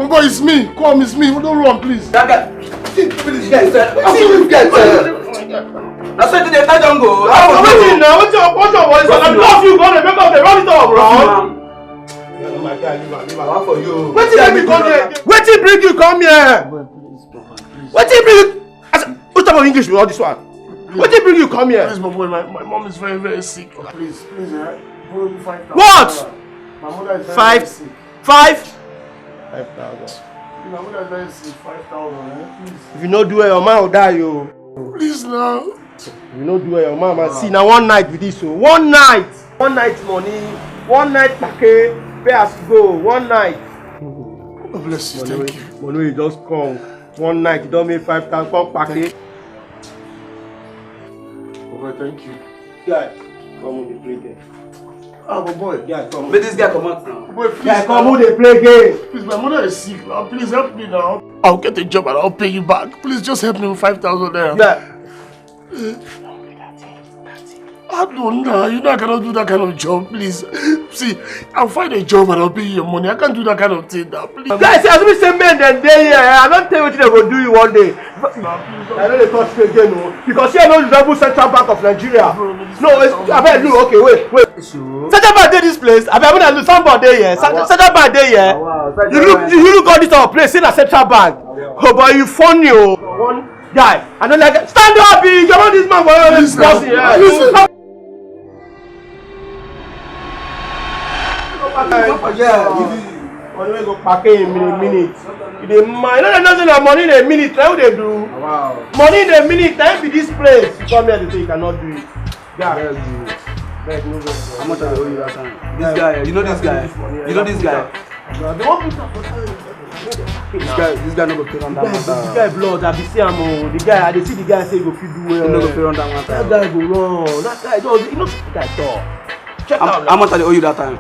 Boy, it's me. Come, it's me. Don't run, please. That guy. See this guy, sir. See this guy, sir. That's why today I don't go. I'm waiting now. What's your voice? I love you. Go and make up the run it up, bro. Oh my God, leave one for you. What did you come here? What did bring you come here? What did bring you? What type of English with all this one? What did bring you come here? Please, my boy, my mom is very, very sick. Please, borrow me 5,000. What? My mother is very sick. 5,000. My mother is very sick. 5,000. Please. If you don't do it, your man will die, yo. Please now. If you don't do it, your man will see. Now one night with this, so one night money, one night package, pay as you go. One night. God bless you. Thank you. Money, you just come. One night, you don't make 5,000 come package. Okay, thank you. Guy, come on, they play game. Ah, but boy. Yeah, come on. Make this guy come out now. Boy, please. Yeah, come on, they play game. Please, my mother is sick now. Please help me now. I'll get a job and I'll pay you back. Please just help me with 5,000 there. Yeah. I don't know. You know I cannot do that kind of job. Please. See, I'll find a job and I'll pay you your money. I can't do that kind of thing now. Please. Guys, as we say men then day here, I don't tell you what they're going to do you one day. I know they touch you again, no. Because here no double Central Bank of Nigeria. No, it's I bet look, okay, wait. Central Bank day this place. I bet when I look somebody here. Central Bank day here. You look all this our place in a Central Bank. Oh boy, you funny, oh. One guy. I don't like it. Stand up, you want this man for this person here. Money go pack in a minute. You mind? No, nothing. Money in a minute. How they do? Wow. Money in a minute. Time be this place. You come here to say you cannot do it. Yeah. How much I owe you that time? This guy, you know this guy. You know this guy. This guy no go pay on that matter. This guy blood. I be see him. The guy, I dey see the guy say he go fit do well. He no go pay on that matter. That guy go wrong. That guy does. You know that guy talk. Check out. How much I owe you that time?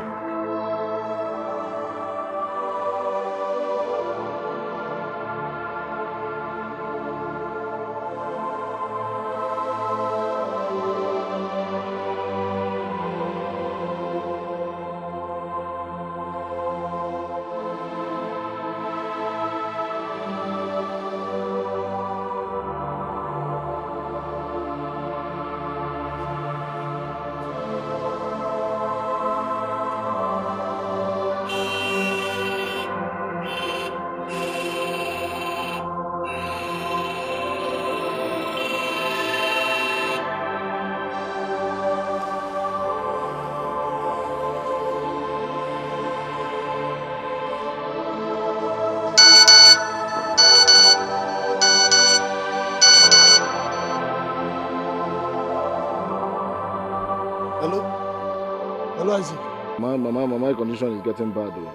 My condition is getting bad though.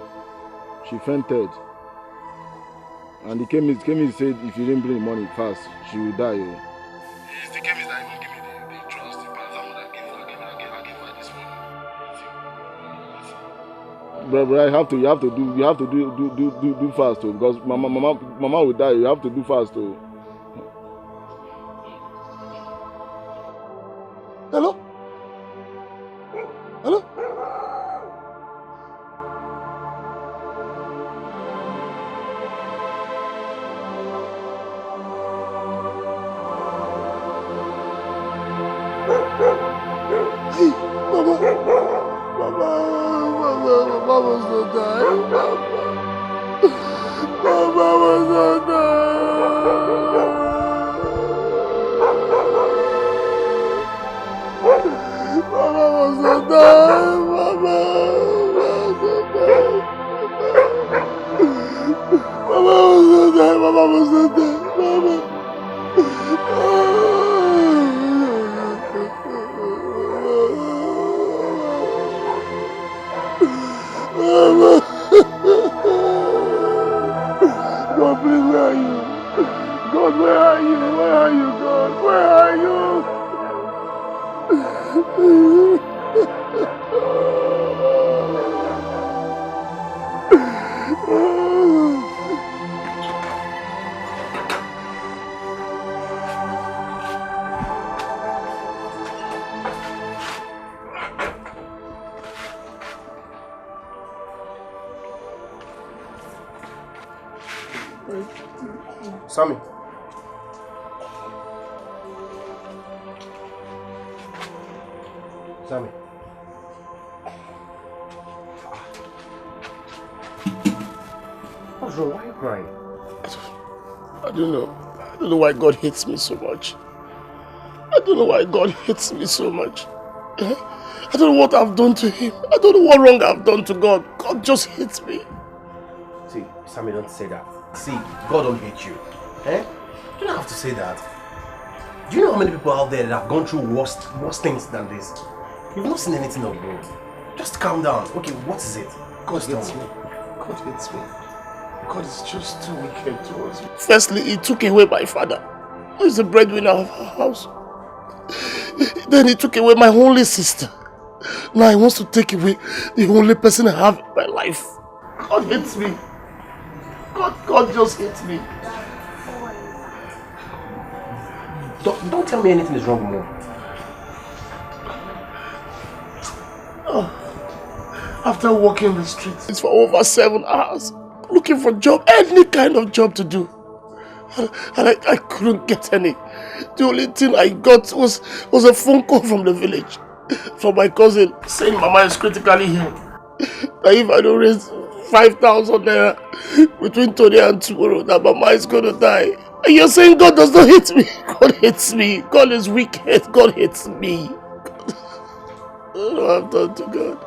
She fainted. And the chemist said if you didn't bring money fast, she will die. It's the chemist that even give me the trust. The paracetamol that gave her this morning. But you have to do fast though, because mama will die. You have to do fast though. Hello? Hello? Mama's not dying. Mama's not dying. Mama was not dying. Mama was not dying. Mama was not dying. Mama. God, please, where are you? God, where are you? Where are you, God? Where are you? Sammy. Sammy. What's wrong? Why are you crying? I don't know. I don't know why God hates me so much. I don't know why God hates me so much. I don't know what I've done to him. I don't know what wrong I've done to God. God just hates me. See, Sammy, don't say that. See, God don't hate you. Eh? You don't have to say that. Do you know how many people out there that have gone through worse things than this? You've not seen anything of God. Just calm down. Okay, what is it? God hates me. God hates me. God is just too wicked towards me. Firstly, he took away my father, who is the breadwinner of our house. Then he took away my only sister. Now he wants to take away the only person I have in my life. God hates me. God just hates me. Don't tell me anything is wrong, Mom. After walking the streets for over 7 hours, looking for a job, any kind of job to do, and I couldn't get any. The only thing I got was a phone call from the village, from my cousin, saying Mama is critically ill. That if I don't raise 5,000 naira between today and tomorrow, that Mama is going to die. And you're saying God does not hate me? God hates me. God is wicked. God hates me. I don't know what I've done to God.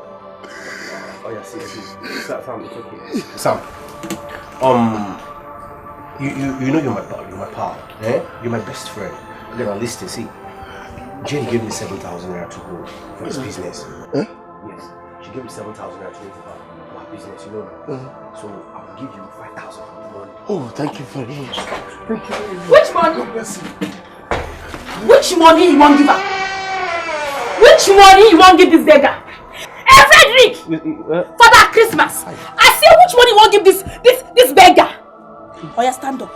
Oh yeah, see. Sam, it's okay. Sam, you know you're my pal, eh? You're my best friend. Then listen, see, Jane gave me 7,000 naira to go for his business. Yes, she gave me 7,000 naira to go for her business, you know now. So I'll give you 5,000 for the money. Oh, thank you very much. Thank you very much. Which money? God bless you. Which money you won't give her? Which money you won't give this beggar? Hey, Frederick! For that Christmas, I say which money you won't give this beggar? Oh, yeah, stand up.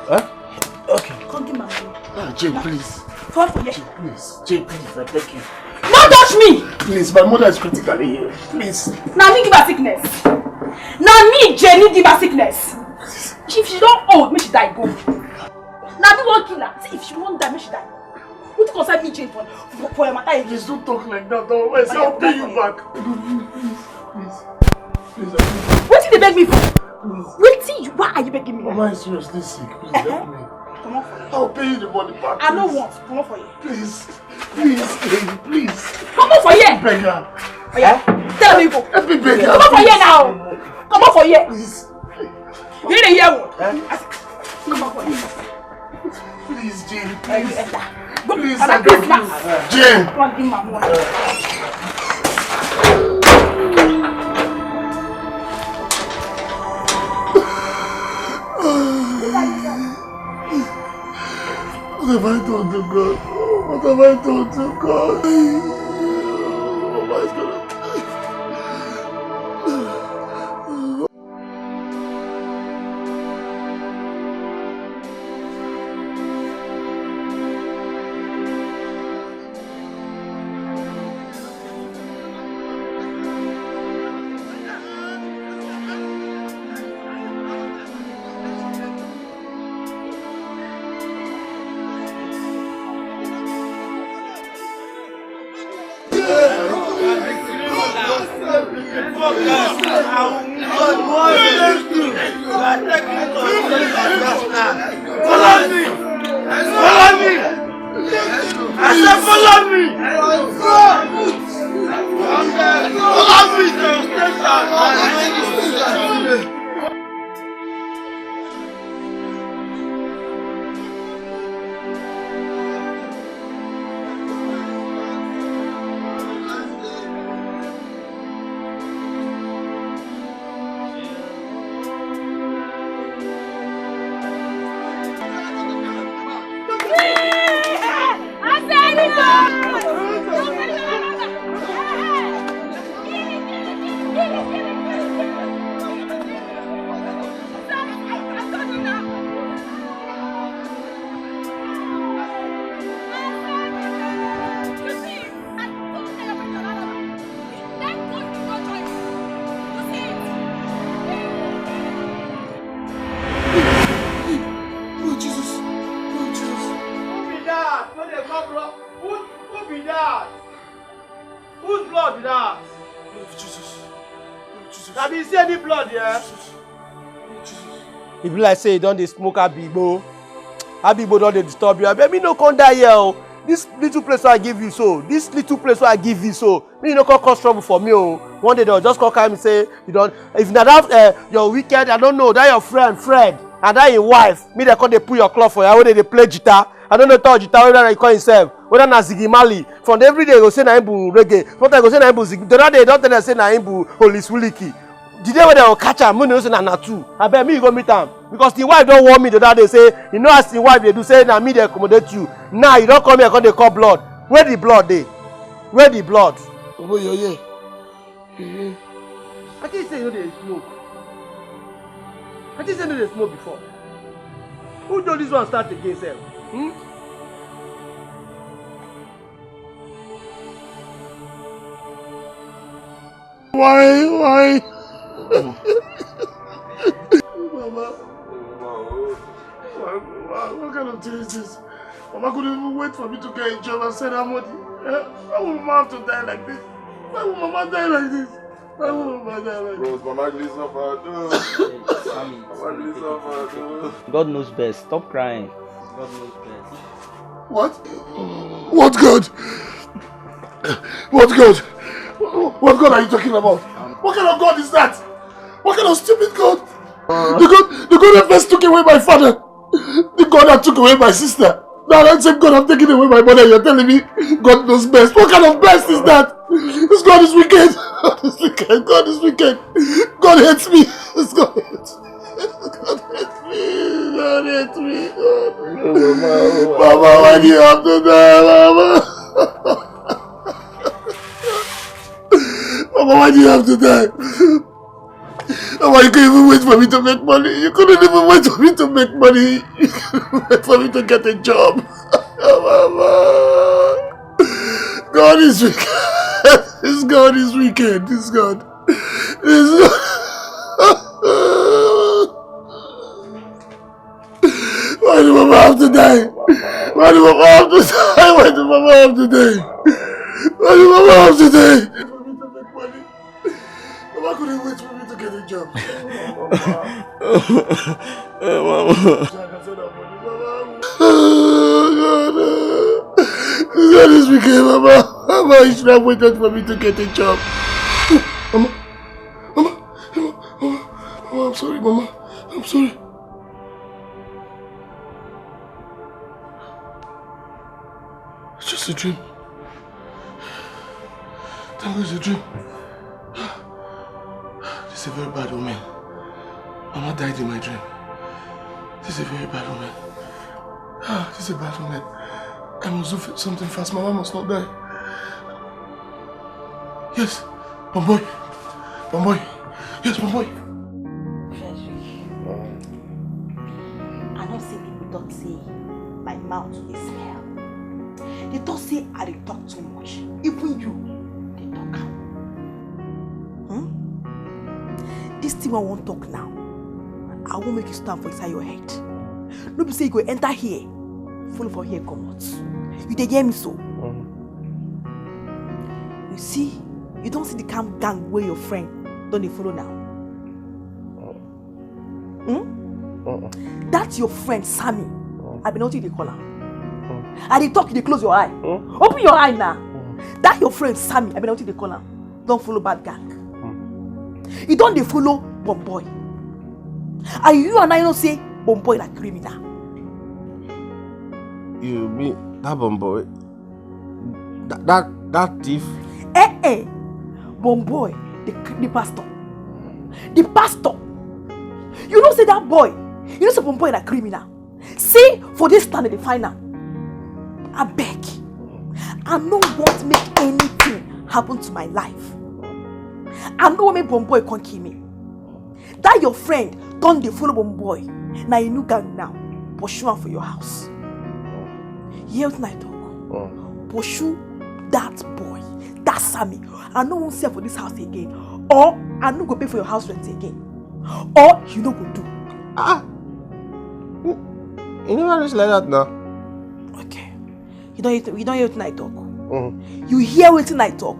Okay. Come give my money. Jane, please. Come for you. Jane, please. Jane, please, I beg you. Don't touch me! Please, my mother is critically ill. Please. Now me give her sickness. Now me, Jenny, give her sickness. If she don't old, make she die, go. Now me won't kill her. See, if she won't die, make she die. What you concern me, Jane, for your matter? Please don't talk like that. Otherwise, I'll pay you back. Please. What did they beg me for? Wait, why are you begging me? Mama is seriously sick. Please help me. Come on for you. I'll pay you the money back. I don't want. Come on for you. Please, baby, please. Come on for you. Beggar. Oh, yeah. Tell me go. Help me, beggar. Come on for you now. Come on for you. Please. You didn't hear what? Come on for you. Please, Jane. Please. Please, I beg you. Jane. Come on, give my money. What have I done to God? What have I done to God? Mama is gonna die. blood now. Jesus. Have you seen any blood, yeah? Jesus. If you like say you don't dey smoke Igbo, Igbo don't dey disturb you. Baby, no come die here. Oh. This little place where I give you so. This little place where I give you so. Me you no come cause trouble for me. Oh. One day they'll just come and say you don't. If not that your wicked, I don't know. That your friend, and that your wife. Me they come they pull your cloth for you. When they play guitar. I don't know how guitar whether they call himself. Whether na Ziggy Mali. From every day go say na imbu reggae. Sometimes go say na imbu Ziggy. The other day don't tell them say na imbu Holy Swiliki. The day when they will catch am, money say na two. I bet me you go meet am because the wife don't want me the other day say you know as the wife they do say na me they accommodate you. Now you don't come here because they call blood. Where the blood dey? Where the blood? Oh yeah. I think say you know they smoke. I think say you know they smoke before. Who told this one start again, sir? Why? Mama. What kind of thing is this? Mama couldn't even wait for me to get a job and send her money. Why would Mama have to die like this? Why would Mama die like this? Why would Mama die like this? Bros, Mama Gleeson for Mama Gleeson for God knows best. Stop crying. God knows best. What? What God? What God? What God are you talking about? What kind of God is that? What kind of stupid God? The God that first took away my father. The God that took away my sister. Now that same God I'm taking away my mother. You're telling me God knows best. What kind of best is that? This God is wicked. God is wicked. God is wicked. God hates me. This God hates me. God hates me. God hates me. God. Mama, why do you have to die, Mama? Mama, why do you have to die? Mama, you couldn't even wait for me to make money. You couldn't even wait for me to make money. You couldn't wait for me to get a job. Mama. God is wicked. This God is wicked. This God. Why do Mama have to die? Why do Mama have to die? Why do Mama have to die? Why do Mama have to die? For me to make money. Mama couldn't wait for me to get a job. Mama. This God is wicked, Mama. Mama, you should have waited for me to get a job. Mama, I'm sorry, Mama. I'm sorry. It's just a dream. That was a dream. This is a very bad omen. Mama died in my dream. This is a very bad omen. This is a bad omen. I must do something fast. Mama must not die. Yes, Bomboy. Bomboy. Yes, Bomboy. I don't see people don't say my mouth is smell. They don't say I dey talk too much. Even you, they talk. This thing I won't talk now. I won't make you stand for inside your head. Nobody say you go enter here, follow for here, come out. You dey hear me so? You see, you don't see the camp gang where your friend don't they follow now? That's your friend Sammy. I been noticing they call her. And they talk, they close your eye. Open your eye now. That your friend Sammy. I been noticing they call her. Don't follow bad gang. You don't they follow Bomboy. And you and I don't say Bomboy like criminal. You mean that Bomboy? That thief? Bomboy, the pastor. The pastor. You don't say that boy. You don't say Bomboy like criminal. See, for this stand they find out. I beg. I don't want to make anything happen to my life. I don't want to make Bomboy can't kill me. That your friend don't they follow Bomboy. Now you know gang now. Pursue him for your house. Hear what I talk. Pursue that boy, that Sammy. I no won't sell for this house again. Or I no go pay for your house rent again. Or you no go do. You never reach like that now. Okay. You don't hear what I talk. You hear what I talk.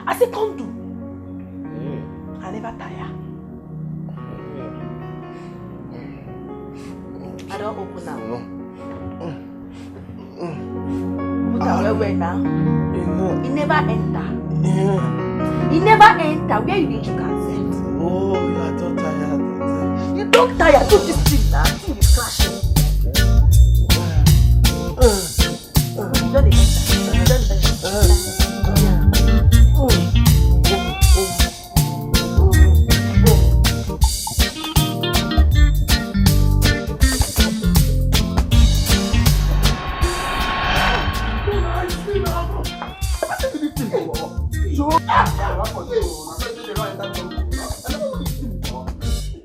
I say come do. I never tire. I don't open now. Put her where now? He never enter. He never enter. Where you need you can set. Oh, you are not tired. You don't tire. Do this thing now. This thing is crashing. You don't enter. You don't enter.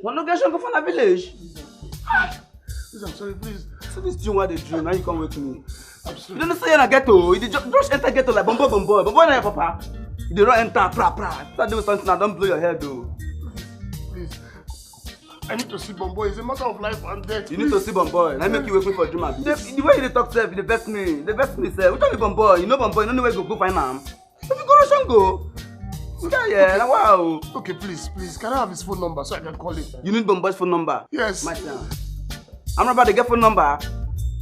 One location go from the village. Please, I'm sorry, please. So this thing what they do, now you come with me. I'm sorry. You don't say you're in a ghetto. You just enter ghetto like bombo. But when I papa, you don't enter pra. Start doing something now, don't blow your head though. Please. I need to see Bombo. It's a matter of life and death. You need to see Bombo. And I make you wait me for dream. The way you talk self, the best me, sir. We tell you Bombo. You know Bombo. You don't know where go find him. If you go Russian go. Yeah, now wow. Okay, please. Can I have his phone number so I can call him? You need Bombo's phone number? Yes. My son. I'm about to get phone number.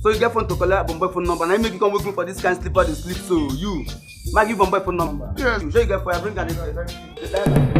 So you get phone to collect Bombo's phone number. And I make you come with me for this kind of slipper to sleep. So you, might give Bombo's phone number. Yes. You sure you get for your bring and Yaram.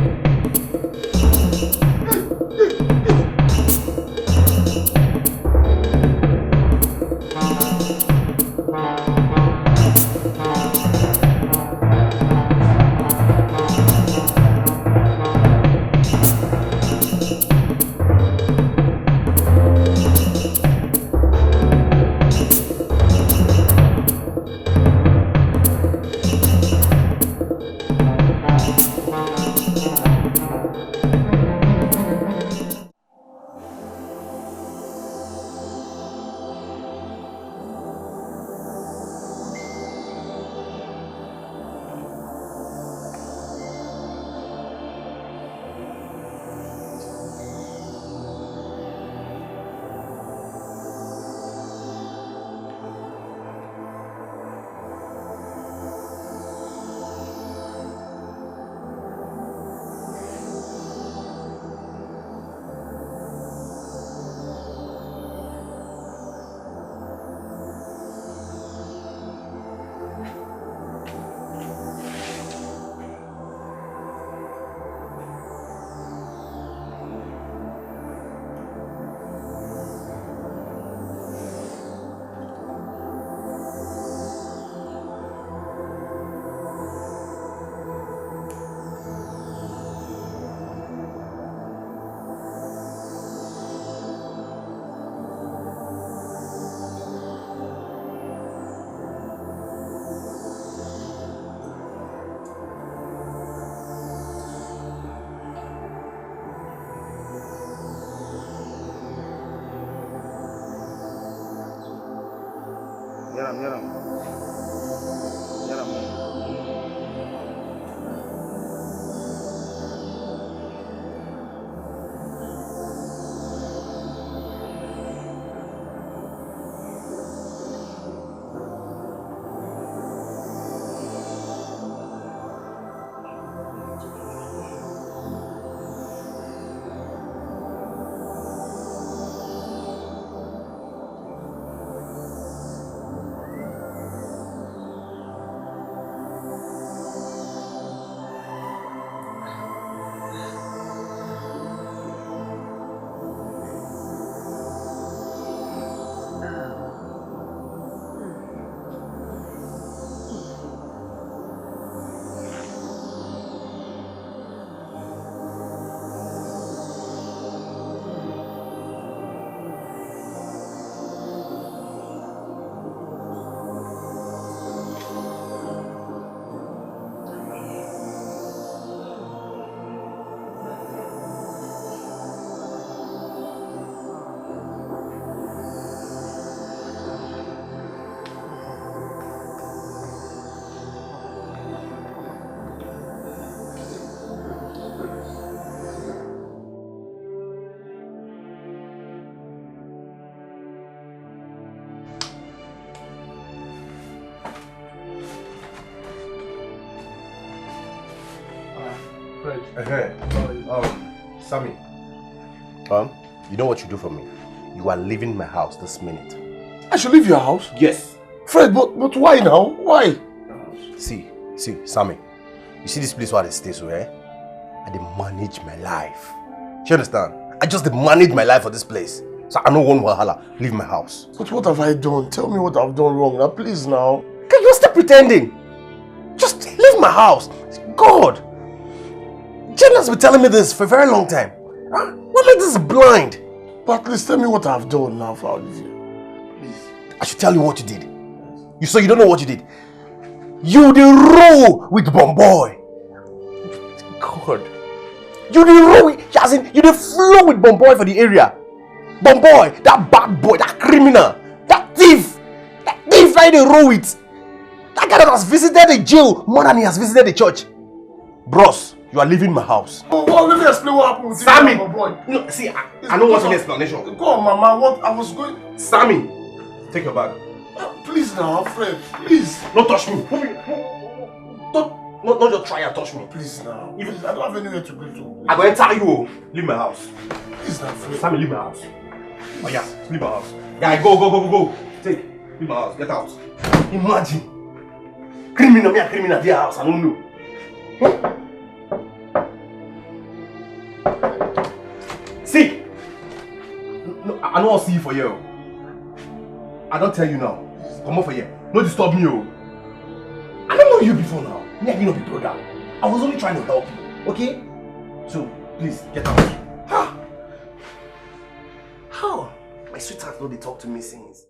Sammy. You know what you do for me? You are leaving my house this minute. I should leave your house? Yes. Fred, but why now? Why? See, Sammy. You see this place where I stay, so I dey manage my life. Do you understand? I just dey manage my life for this place. So I don't want wahala. Leave my house. But what have I done? Tell me what I've done wrong now, please now. Can you stop pretending? Just leave my house. God. Jen has been telling me this for a very long time. What makes this blind? But please tell me what I've done now for Olivia. Please. I should tell you what you did. You say you don't know what you did. You did roll with Bomboy. God. You did roll with, as in, you did flow with Bomboy for the area. Bomboy, that bad boy, that criminal, that thief that you roll with. That guy that has visited the jail more than he has visited the church. Bros, you are leaving my house. Oh, well, let me explain what happened with Sammy! Bomboy. No, see, I don't want any explanation. Go on, Mama, what I was going... Sammy, take your bag. Please now, Fred, please. Don't touch me. Don't just try and touch me. Please now. Please, I don't have anywhere to go to. I'm going to tell you. Leave my house. Please now, Fred. Sammy, leave my house. Oh yeah, leave my house. Yeah, go. Take. Leave my house. Get out. Imagine. Criminal, their house. I don't know. See. No, I don't want to see you for you. I don't tell you now. Come over here. Don't disturb me. I don't know you before now. Me and you know be brother. I was only trying to help you. Okay? So, please, get out. How? My sweetheart know they talk to me since.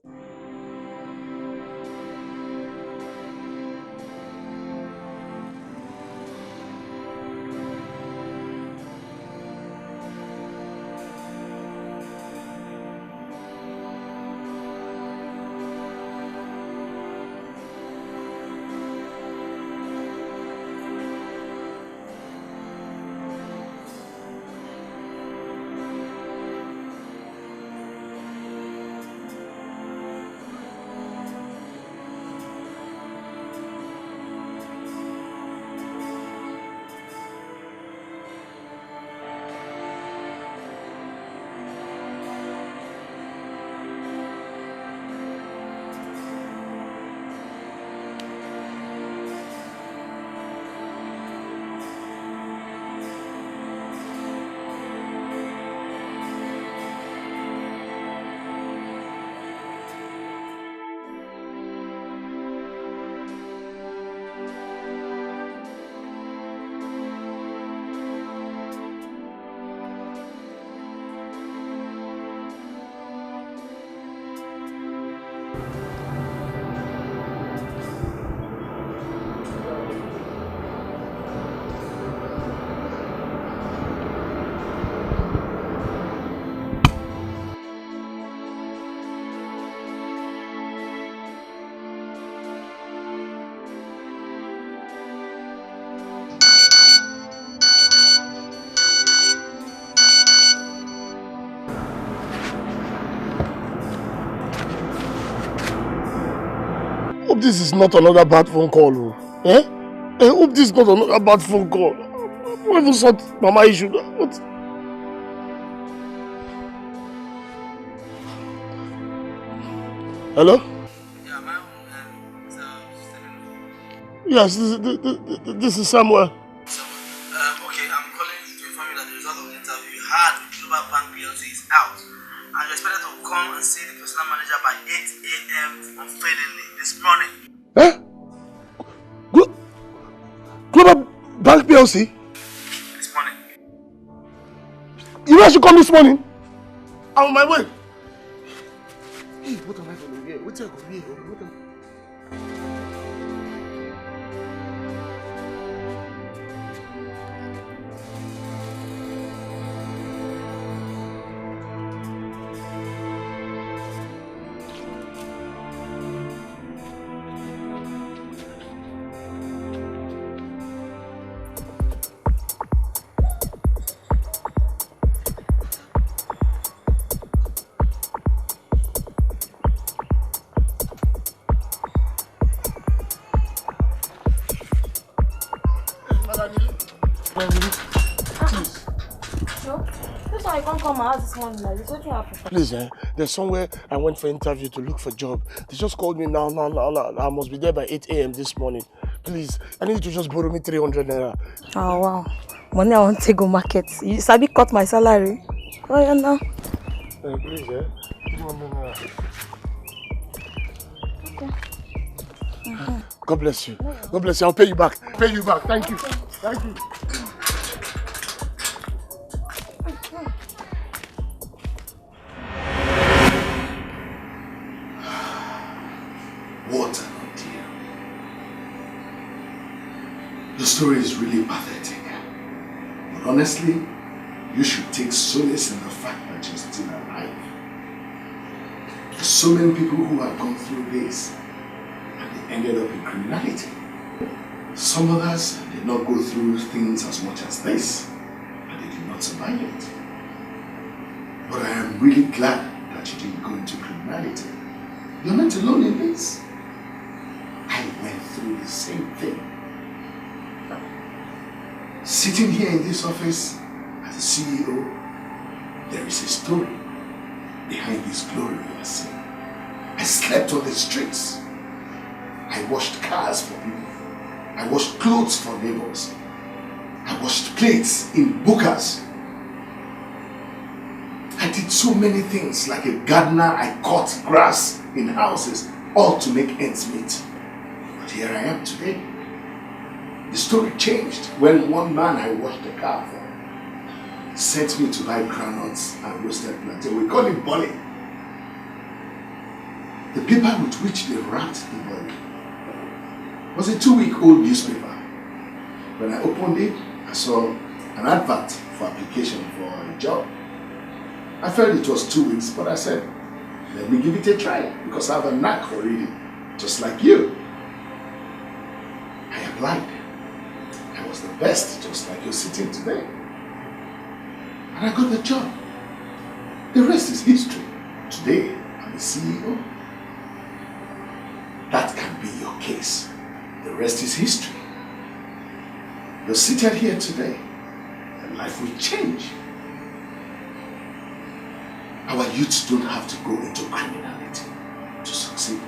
This is not another bad phone call. Eh? I hope this is not another bad phone call. I even sort Mama issue. What? Hello? Yeah, my Yes, this is Samuel. Okay, I'm calling to inform you that the result of the interview you had with Global Bank PLC is out. And you're expected to come and see the personal manager by 8 a.m. unfailingly this morning. Eh? Global Bank PLC? This morning. You know I should come this morning? I'm on my way. Hey, what am I going to hear? What's I going to hear? Please. No? That's why I can't come out this morning like this. What happened? Please, there's somewhere I went for interview to look for a job. They just called me now. I must be there by 8 a.m. this morning. Please, I need you to just borrow me 300 naira. Oh, wow. Money I want to go market. You sabi cut my salary. Oh, yeah, now. Please, 300 naira. Okay. God bless you. God bless you. I'll pay you back. Pay you back. Thank you. Thank you. What an idea. The story is really pathetic. But honestly, you should take solace in the fact that you're still alive. There's so many people who have gone through this and they ended up in criminality. Some others did not go through things as much as this and they did not survive it. But I am really glad that you didn't go into criminality. You're not alone in this. I went through the same thing. Sitting here in this office as a CEO, there is a story behind this glory you are seeing. I slept on the streets. I washed cars for people. I washed clothes for neighbors. I washed plates in bukas. I did so many things. Like a gardener, I cut grass in houses, all to make ends meet. But here I am today. The story changed when one man I washed a car for sent me to buy groundnuts and roasted plantain. We call it bully. The paper with which they wrapped the bully was a 2-week-old newspaper. When I opened it, I saw an advert for application for a job. I felt it was 2 weeks, but I said, let me give it a try because I have a knack for reading, just like you. I applied. I was the best, just like you're sitting today. And I got the job. The rest is history. Today, I'm a CEO. That can be your case. The rest is history. You're seated here today, and life will change. Our youths don't have to go into criminality to succeed.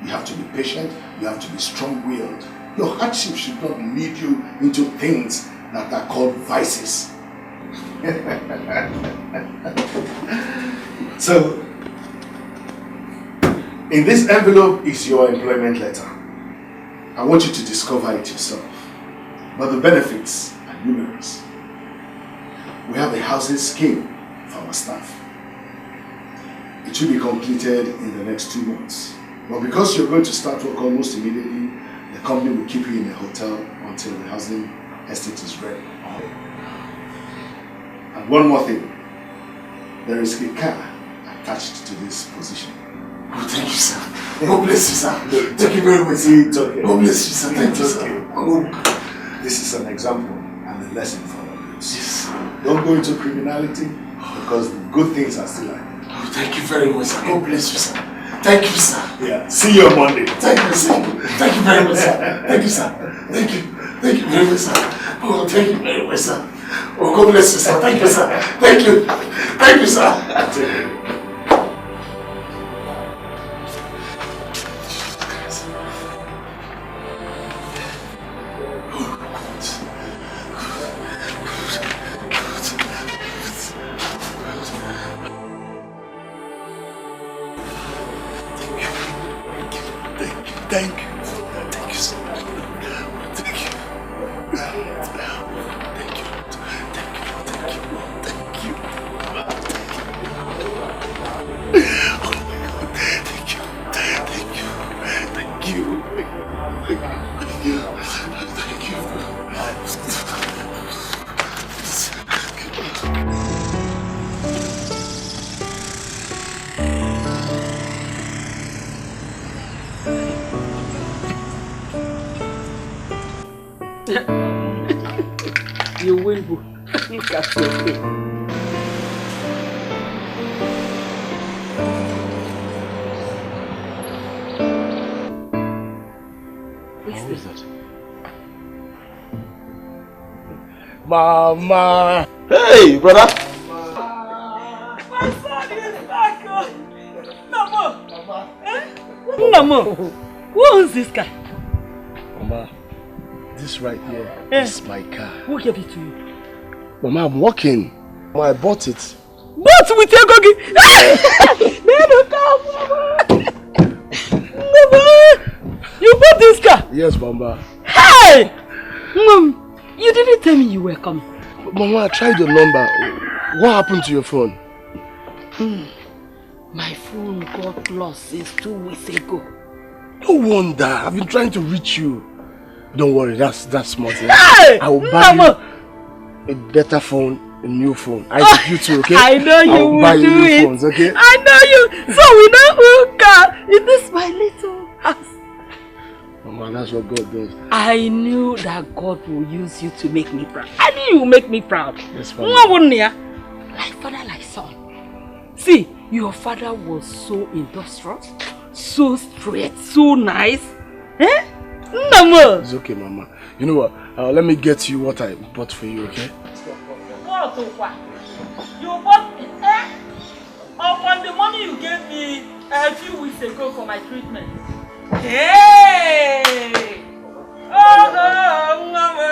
You have to be patient, you have to be strong-willed. Your hardship should not lead you into things that are called vices. So, in this envelope is your employment letter. I want you to discover it yourself. But the benefits are numerous. We have a housing scheme for our staff. It will be completed in the next 2 months. But because you're going to start work almost immediately, the company will keep you in a hotel until the housing estate is ready. And one more thing. There is a car attached to this position. Oh, thank you, sir. God bless you, sir. Thank you very much. It's okay. God bless you, sir. Thank you, sir. Oh. This is an example and a lesson for all of us. Yes. Don't go into criminality because the good things are still ahead. Oh, thank you very much, sir. God bless you, sir. Thank you, sir. Yeah. See you on Monday. Thank you, sir. Thank you very much, sir. Thank you, sir. Thank you. Thank you very much, sir. Oh, thank you very much, sir. Oh, God bless you, sir. Thank you, sir. Thank you. Thank you, sir. Thank you. Thank you so much. Thank you. Thank you. Thank you. Thank you. Thank you. Oh my God. Thank you. Thank you. Thank you. Thank you. Thank you. You win, boo. Look at your face. Who is that? Mama. Hey, brother. My son is back. Namo. Namo. Who owns this car? Mama, this right here is my car. Who gave it to you? Mama, I'm walking. Mama, I bought it. But with your gogi. Mama, you bought this car? Yes, Mama. Hey! Mom, you didn't tell me you were coming. Mama, I tried your number. What happened to your phone? My phone got lost since 2 weeks ago. No wonder. I've been trying to reach you. Don't worry, that's smart. Hey! I will buy you a better phone, a new phone. I give you two, okay? I know you will buy do you new it. phones, okay? I know you. So we know who can. It is my little house. Mama, that's what God does. I knew that God will use you to make me proud. I knew you will make me proud. Yes, Father. Like father, like son. See, your father was so industrious, so straight, so nice. Eh? No. It's okay, Mama. You know what? Let me get you what I bought for you, okay? What? You bought it, eh? Upon the money you gave me a few weeks ago for my treatment. Hey! Oh, Mama!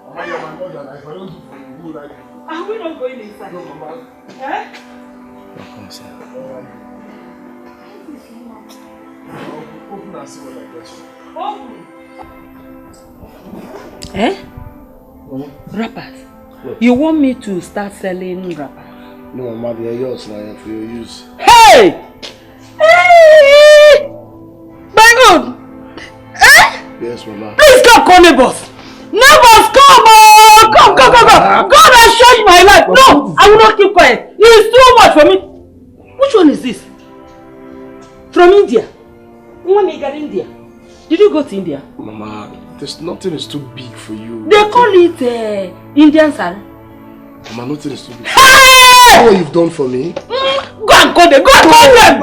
Mama, you're my mother. If I don't do for you, who would I do? Are we not going inside? No, Mama. Eh? Come, sir. Open and see what I got you. Open. Eh? Wrappers? What? You want me to start selling wrappers? No, Mama, they are yours now for your use. Hey! Hey! My God! Eh? Yes, Mama. Please come, call neighbors. Neighbors, come! Come! God has changed my life. No, I will not keep quiet. It is too much for me. Which one is this? From India. Mommy got India. Did you go to India? Mama, nothing is too big for you. They call it Indian sari. Mama, nothing is too big. Hey! What you've done for me? Go and call them. Go and call them.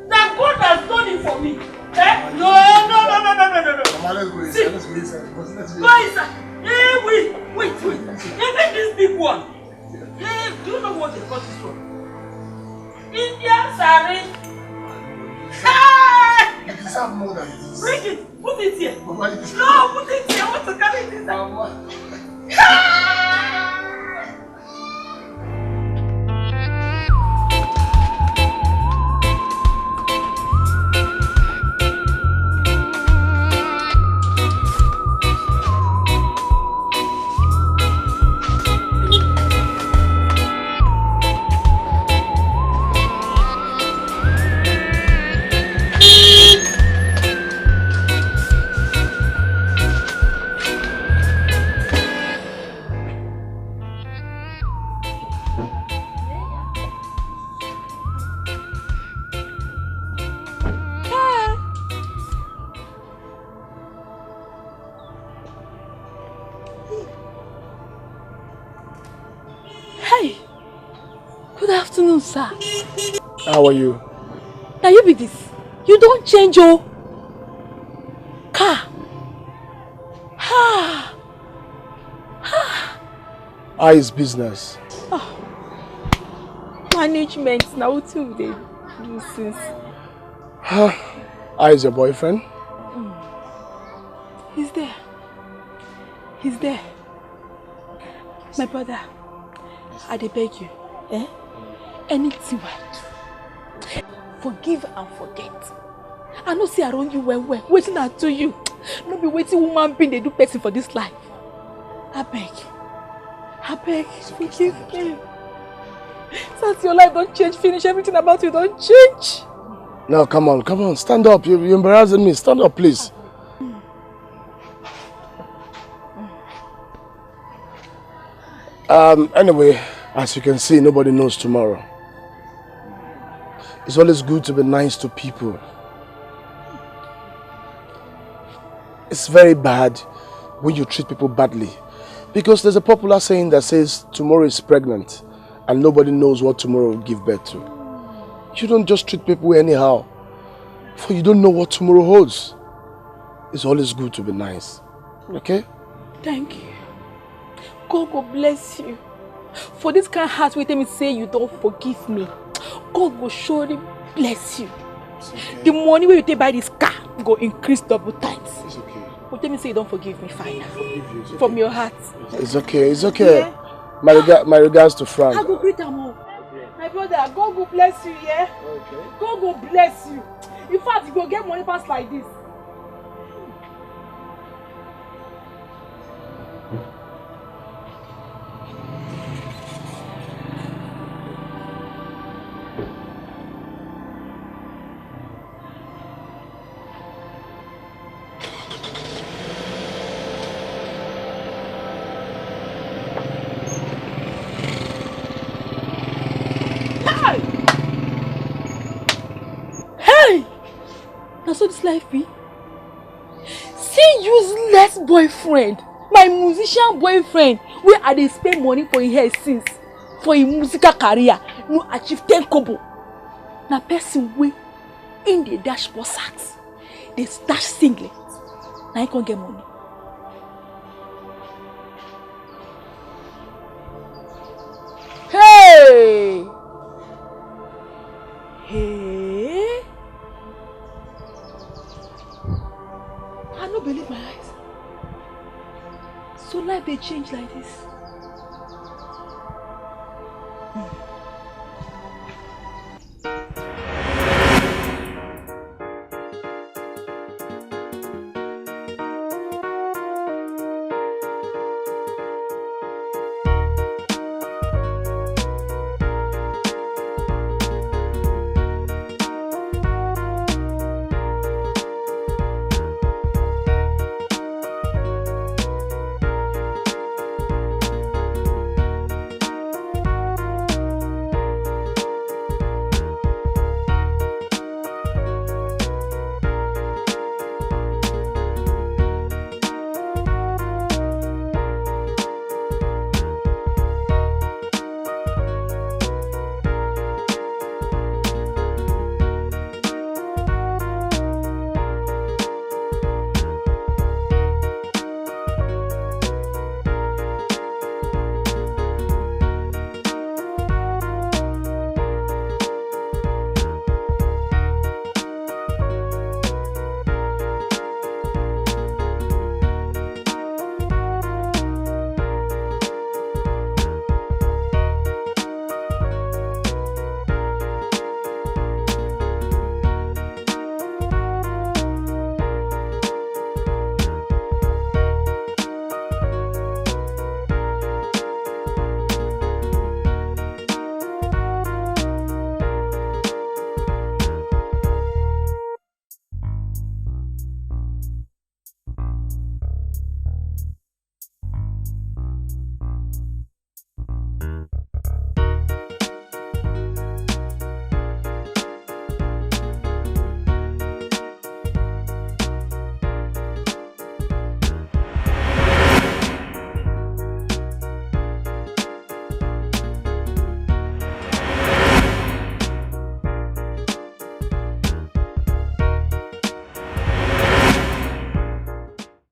That God has done it for me. Eh? No. Mama, let's go inside. Let's go inside. Go inside. Hey, wait. Even this big one. Hey, do you know what they got this from? Indian sari. Hey! You deserve more than this. Bring it. Put it here. Mama, you deserve... No, put it here. I want to carry it inside. Mama. Sir. How are you? Now you be this. You don't change your car. How is business? Oh. Management now too they do since. How is your boyfriend? He's there. My brother, I beg you. Eh? Anything I do, forgive and forget. I know see around you well, waiting to you. No be waiting woman being they do person for this life. I beg, forgive him. Since your life don't change, finish everything about you don't change. No, come on, stand up. You're embarrassing me. Stand up, please. Anyway, as you can see, nobody knows tomorrow. It's always good to be nice to people. It's very bad when you treat people badly. Because there's a popular saying that says tomorrow is pregnant and nobody knows what tomorrow will give birth to. You don't just treat people anyhow, for you don't know what tomorrow holds. It's always good to be nice. Okay? Thank you. God go bless you. For this kind of heart, wait me say you don't forgive me. God will surely bless you. Okay. The money where you take buy this car go increase double times. It's okay. But tell me say you don't forgive me, fine. Okay. From your heart. It's okay, it's okay. Yeah? My regards to Frank. I go greet them all. My brother, God will bless you, yeah? Okay. God will bless you. In fact, you go get money pass like this. That's what this life be. See useless boyfriend, my musician boyfriend, where I dey spend money for his hair since, for his musical career, no achieve 10 kobo. Na person wey in the dashboard sacks, they stash singlet, now he can't get money. Hey! Hey! I don't believe my eyes. So life they change like this.